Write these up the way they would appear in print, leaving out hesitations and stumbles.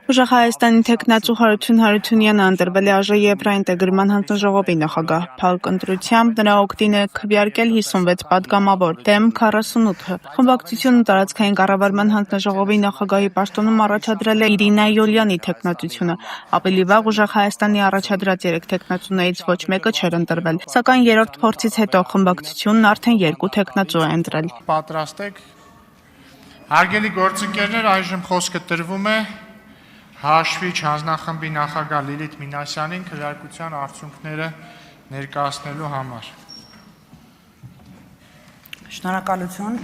Ուժեղ Հայաստանի թեկնածու Հարություն Հարությունյանը ընտրվել է ԱԺ Եվրաինտեգրման հանձնաժողովի նախագահ։ Փակ ընտրությամբ նրա օգտին է քվեարկել 56 падգամավոր, դեմ 48-ը։ Խմբակցությունը տարածքային կառավարման հանձնաժողովի նախագահի պաշտոնում առաջադրել է Իրինա Յոլյանի թեկնածությունը։ Ավելի վաղ Ուժեղ Հայաստանի առաջադրած 3 թեկնածուներից ոչ մեկը չէր ընտրվել, սակայն երրորդ փորձից հետո խմբակցությունն արդեն 2 թեկնածու է ընտրել։ Պատրաստ եք։ Հարգելի գործընկերներ, այժմ խոսքը տրվում է Հաշվիչ հանձնախմբի նախագահ Լիլիթ Մինասյանին քվեարկության արդյունքները ներկայացնելու համար։ Շնորհակալություն։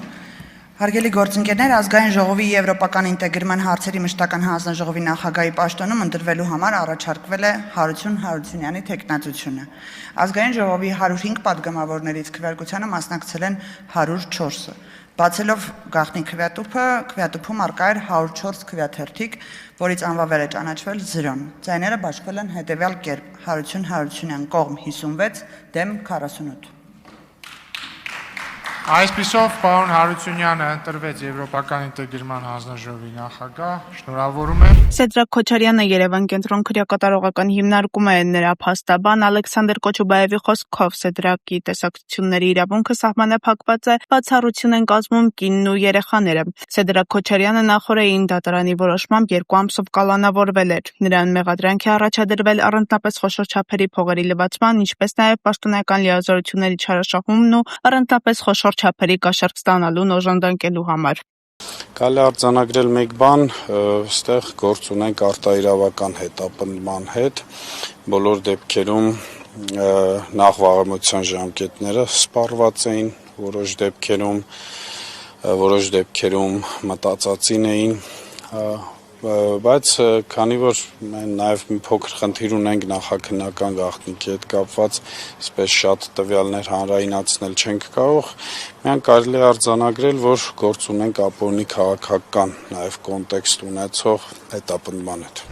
Հարգելի գործընկերներ, Ազգային ժողովի եվրոպական ինտեգրման հարցերի մշտական հանձնաժողովի նախագահի պաշտոնում ընտրվելու համար առաջարկվել է Հարություն Հարությունյանի թեկնածությունը։ Ազգային ժողովի 105 падգամավորներից քվեարկությանը մասնակցել են 104-ը։ Բացելով գաղտնի քվեատուփում առկա էր 104 քվեաթերթիկ, որից անվավեր է ճանաչվել 0-ն։ Ձայները բաշխվել են հետևյալ կերպ. Հարություն Հարությունյան կողմ 56, դեմ 48։ Այսպիսով պարոն Հարությունյանը ընտրվեց Եվրոպական ինտեգրման հանձնաժողովի նախագահ, շնորհավորում եմ։ Սեդրակ Քոչարյանը Երևան կենտրոն քրեակատարողական հիմնարկում է նրա փաստաբան Ալեքսանդր Կոչուբաևի խոսքով Սեդրակի տեսակցությունների իրավունքը սահմանափակված է, բացառություն են կազմում կինն ու երեխաները։ Սեդրակ Քոչարյանը նախորդային դատարանի որոշմամբ 2 ամսով կալանավորվել էր։ Նրան մեղադրանք է առաջադրվել առանձնապես խոշոր չափերի փողերի լվացման, ինչպես նաև պաշտոնական լիազորությունների չարաշահումն ու առանձնապես խոշոր չափերի կաշառք ստանալուն օժանդակելու համար։ Կարելի արձանագրել մեկ բան, այստեղ գործ ունենք արտահայտավական հետապնդման հետ, բոլոր դեպքերում նախ վաղեմության ժամկետները սպառված էին, որոշ դեպքերում մտածածին էին, բայց քանի որ նաև մի փոքր խնդիր ունենք նախաքննական գաղտնիքի հետ կապված, այսպես շատ տվյալներ հանրայնացնել չենք կարող, միայն կարելի է արձանագրել, որ գործ ունենք ապօրինի քաղաքական նաև կոնտեքստ ունեցող հետապնդման հետ։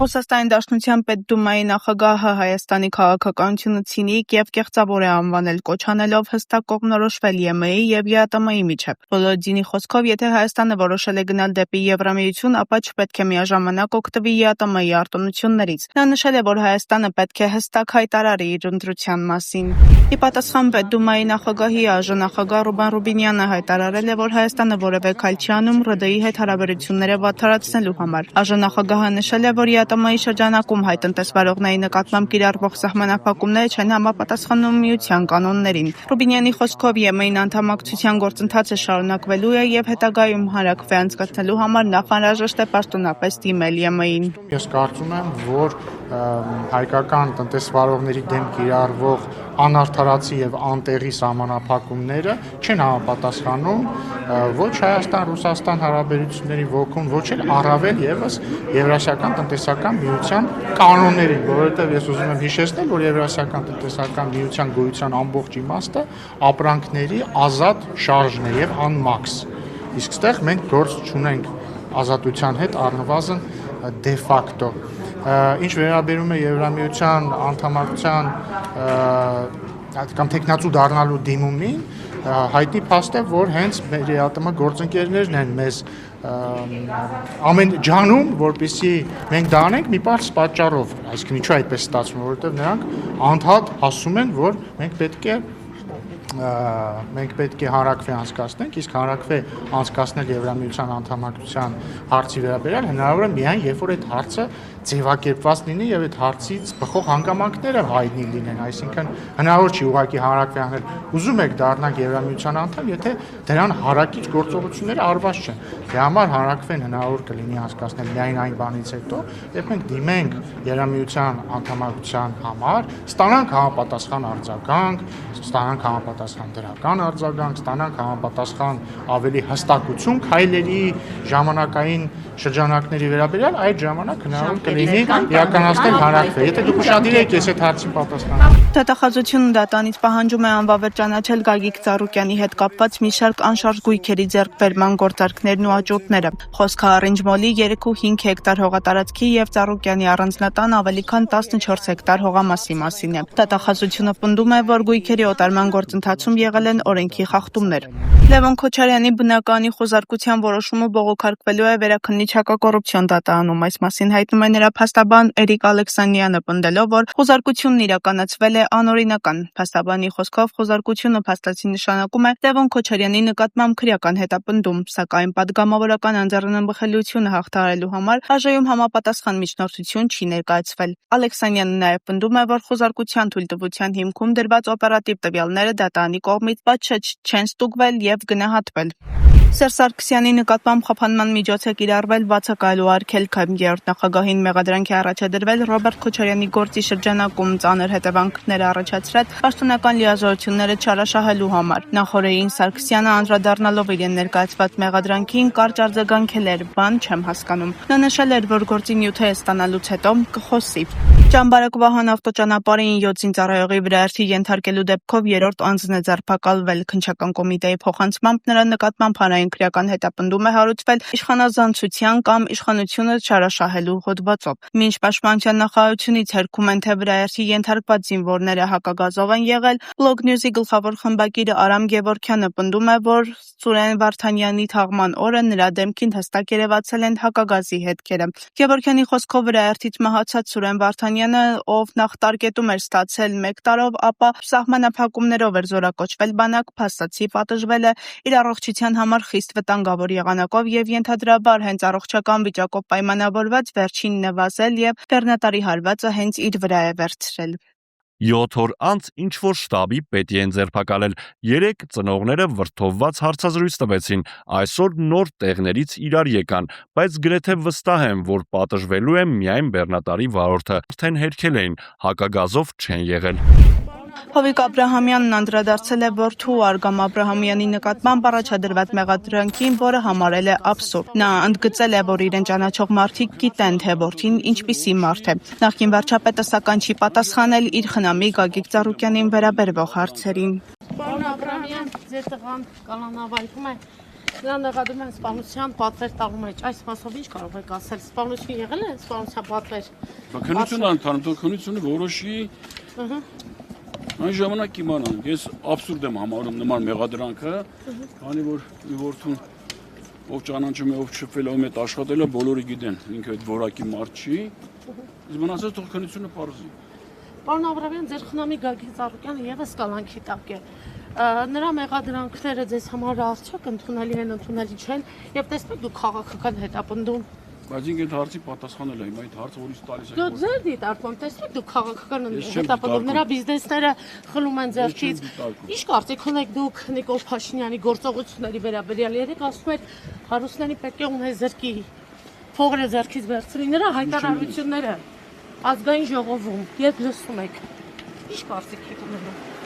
Ռուսաստանի Դաշնության Պետդումայի նախագահը Հայաստանի քաղաքականությունը ցինիկ եւ կեղծավոր է անվանել, կոչ անելով հստակ կողմնորոշվել ԵՄ-ի եւ ԵԱՏՄ-ի միջեւ։ Վոլոդինի խոսքով, եթե Հայաստանը որոշել է գնալ դեպի Եվրամիություն, ապա չպետք է միաժամանակ օգտվի ԵԱՏՄ-ի արտոնություններից։ Նա նշել է, որ Հայաստանը պետք է հստակ հայտարարի իր ընտրության մասին։ Ի պատասխան Պետդումայի նախագահի ԱԺ նախագահ Ռուբեն Ռուբինյանը հայտարարել է, որ Հայաստանը որևէ քայլ չի անում ՌԴ-ի հետ հարաբերությունները վատթարացնելու համար։ ԱԺ նախագահը նշել է, որ ԵԱՏՄ-ի շրջանակում հայտնտեսվարողների նկատմամբ կիրառվող սահմանափակումները չեն համապատասխանում միության կանոններին։ Ռուբինյանի խոսքով ԵՄ-ին անդամակցության գործընթացը շարունակվելու է եւ հետագայում հանրաքվե անցկացնելու համար նախ անհրաժեշտ է պաշտոնապես դիմել ԵՄ-ին։ Ես կարծում եմ, որ հայկական տնտեսվարողների դեմ կիրառվող անարդարացի եւ անտեղի սահմանափակումները չեն համապատասխանում ոչ Հայաստան-Ռուսաստան հարաբերությունների ոգուն, ոչ էլ առավել եւս Եվրասիական տնտեսական միության կանոններին, որովհետեւ ես ուզում եմ հիշեցնել, որ Եվրասիական տնտեսական միության գոյության ամբողջ իմաստը ապրանքների ազատ շարժն է եւ անմաքս։ Իսկ այստեղ մենք գործ չունենք ազատության հետ առնվազն դե ֆակտո։ Ինչ վերաբերում է Եվրամիության անդամակցության կամ թեկնածու դառնալու դիմումին, հայտնի փաստ է, որ հենց մեր ԵԱՏՄ գործընկերներն են մեզ ամեն ջանում, որպեսզի մենք դա անենք մի պարզ պատճառով, այսինքն ինչու այդպես ստացվում, որովհետև նրանք անդադ ասում են, որ մենք պետք է հանրաքվե անցկացնենք, իսկ հանրաքվե անցկացնել Եվրամիության անդամակցության հարցի վերաբերյալ հնարավոր է միայն, երբ որ այդ հարցը ձևակերպված լինի եւ այդ հարցից բխող հանգամանքները հայտնի լինեն, այսինքն հնարավոր չի ուղղակի հանրաքվե անել։ Ուզում եք դառնալ Եվրամիության անդամ, եթե դրան հարակից գործողությունները արված չեն։ Դրա համար հանրաքվեն հնարավոր կլինի անցկացնել միայն այն բանից հետո, երբ մենք դիմենք Եվրամիության անդամակցության համար, ստանանք համապատասխան արձագանք, ստանանք համապատասխան դրական արձագանք, ստանանք համապատասխան ավելի հստակություն քայլերի ժամանակային շրջանակների վերաբերյալ, այդ ժամանակ հնարավոր կլինի իրականացնել հանրաքվե։ Եթե դուք ուշադիր եք, ես այդ հարցին պատասխանեմ։ Դատախազությունը դատանից պահանջում է անվավեր ճանաչել Գագիկ Ծառուկյանի հետ կապված մի շարք անշարժ գույքերի ձեռքբերման գործարքներն ու աճուրդները։ Խոսքը Orange Mall-ի 3.5 հեկտար հողատարածքի եւ Ծառուկյանի առանձնատան ավելի քան 14 հեկտար հողամասի մասին է։ Դատախազությունը պնդում է, որ գույքերի օտարման գործընթացում եղել են օրենքի խախտումներ։ Լևոն Քոչարյանի բնականի խոզարկության որոշումը բողոքարկվելու է Վերաքննիչ վիճակակոռուպցիոն դատարանում։ Այս մասին հայտնում է նրա փաստաբան Էրիկ Ալեքսանյանը, պնդելով, որ խոզարկությունն իրականացվել է անօրինական։ Փաստաբանի խոսքով խոզարկությունը փաստացի նշանակում է Լևոն Քոչարյանի նկատմամբ քրեական հետապնդում, սակայն պատգամավորական անձեռնմխելիությունը հաղթահարելու համար ԱԺ-ում համապատասխան միջնորդություն չի ներկայացվել։ Ալեքսանյանը նաև պնդում է, որ խոզարկության թույլտվության հիմքում դրված օպերատիվ տվյալները դատարանի կողմից պատշաճ չեն ստուգվել եւ գնահատվել։ Սերժ Սարգսյանի նկատմամբ խափանման միջոց է կիրառվել բացակայելու արգելքը։ Երրորդ նախագահին մեղադրանքի առաջադրվել Ռոբերտ Քոչարյանի գործի շրջանակում ծանր հետևանքներ առաջացրած պաշտոնական լիազորությունները չարաշահելու համար։ Նախորդին Սարգսյանը անդրադառնալով իրեն ներկայացված մեղադրանքին կարճ արձագանքել էր. «Բան չեմ հասկանում»։ Նա նշել էր, որ գործի նյութը ստանալուց հետո կխոսի։ Ճամբարակ Վահան ավտոճանապարհին 7 զինծառայողի վրայերթի ենթարկելու դեպքով երրորդ անձն է ձերբակալվել։ Քննչական կոմիտեի փոխանցմամբ նրա նկատմամբ հանրային քրեական հետապնդում է հարուցվել իշխանազանցության կամ իշխանությունը չարաշահելու հոդվածով։ Մինչ Պաշտպանության նախարարությունից հերքում են, թե վրայերթի ենթարկված զինվորները հակագազով են եղել, Blog News-ի գլխավոր խմբագիրը Արամ Գևորգյանը պնդում է, որ Սուրեն Վարդանյանի թաղման օրը նրա դեմքին հստակ երևացել են հակագազի հետքերը։ Գևորգյանի խոսքով վրայերթից մահացած Սուրեն Վարդանյանը, ով նախ տարկետում էր ստացել 1 տարով, ապա սահմանափակումներով էր զորակոչվել բանակ, փաստացի պատժվել է իր առողջության համար խիստ վտանգավոր եղանակով եւ ենթադրաբար հենց առողջական վիճակով պայմանավորված վերջին նվազել եւ բեռնատարի հարվածը հենց իր վրա է վերցրել։ 7 օր անց ինչ-որ շտաբի պետի են ձերբակալել։ 3 ծնողները վրդովված հարցազրույց տվեցին։ Այսօր նոր տեղներից իրար եկան, բայց գրեթե վստահ եմ, որ պատժվելու է միայն բեռնատարի վարորդը։ Արդեն հերքել էին, հակագազով չեն եղել։ Հովիկ Աբրահամյանն անդրադարձել է որդու Արգամ Աբրահամյանի նկատմամբ առաջադրված մեղադրանքին, որը համարել է աբսուրդ։ Նա ընդգծել է, որ իրեն ճանաչող մարդիկ գիտեն, թե որդին ինչպիսի մարդ է։ Նախկին վարչապետը սակայն չի պատասխանել իր խնամի Գագիկ Ծառուկյանին վերաբերող հարցերին։ Պարոն Աբրահամյան, ձեր տղան կալանավայրում է, նրան նեղադրում են սպանության պատվեր տալու մեջ։ Այս մասով ինչ կարող եք ասել, սպանություն եղել է, սպանության պատվեր։ Քննությունը ընդհանուր քննությունը որոշի այն ժամանակ իմանանք։ Ես աբսուրդ եմ համարում նման մեղադրանքը, քանի որ մի որդուն ով ճանաչում է, ով շփվել է, ով հետ աշխատել է, բոլորը գիտեն, ինքը այդ որակի մարդ չի։ Իսկ մնացած թող քննությունը պարզի։ Պարոն Աբրահամյան, ձեր խնամի Գագիկ Ծառուկյանը եւս կալանքի տակ է։ Նրա մեղադրանքները ձեզ համար արդյոք ընդունելի են, ընդունելի չեն, եւ տեսնեք դուք քաղաքական հետապնդում։ Բայց ինքը այդ հարցի պատասխանել է, հիմա այդ հարցը որից տալիս է։ Դու ձեր դիտարկում, տեսնեք դուք քաղաքական հետապնդում, նրա բիզնեսները խլում են ձեռքից։ Ինչ կարծիք ունեք դուք Նիկոլ Փաշինյանի գործողությունների վերաբերյալ? Երեք ասում եք հարուստների պետք է ունենա ձեռքի փողերը ձեռքից վերցրի, նրա հայտարարությունները ազգային ժողովում, երբ լսում եք, ինչ կարծիք եք ունենում։